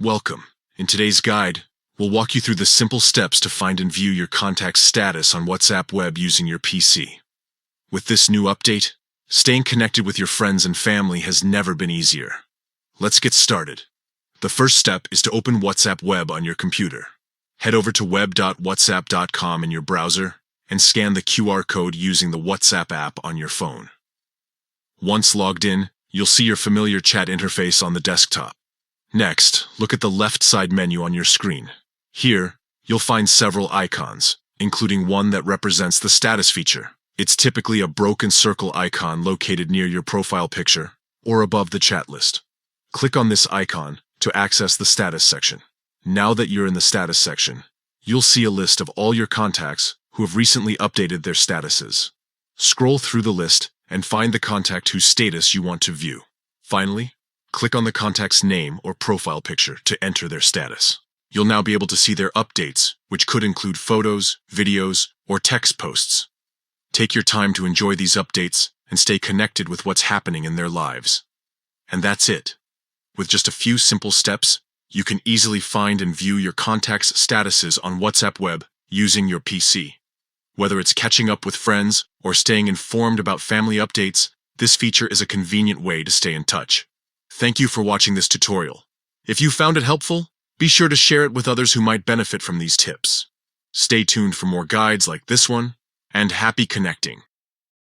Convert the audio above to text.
Welcome. In today's guide, we'll walk you through the simple steps to find and view your contact's status on WhatsApp web using your PC. With this new update, staying connected with your friends and family has never been easier. Let's get started. The first step is to open WhatsApp web on your computer. Head over to web.whatsapp.com in your browser and scan the QR code using the WhatsApp app on your phone. Once logged in, you'll see your familiar chat interface on the desktop. Next, look at the left side menu on your screen. Here, you'll find several icons, including one that represents the status feature. It's typically a broken circle icon located near your profile picture or above the chat list. Click on this icon to access the status section. Now that you're in the status section, you'll see a list of all your contacts who have recently updated their statuses. Scroll through the list and find the contact whose status you want to view. Finally, click on the contact's name or profile picture to enter their status. You'll now be able to see their updates, which could include photos, videos, or text posts. Take your time to enjoy these updates and stay connected with what's happening in their lives. And that's it. With just a few simple steps, you can easily find and view your contacts' statuses on WhatsApp web using your PC. Whether it's catching up with friends or staying informed about family updates, this feature is a convenient way to stay in touch. Thank you for watching this tutorial. If you found it helpful, be sure to share it with others who might benefit from these tips. Stay tuned for more guides like this one, and happy connecting!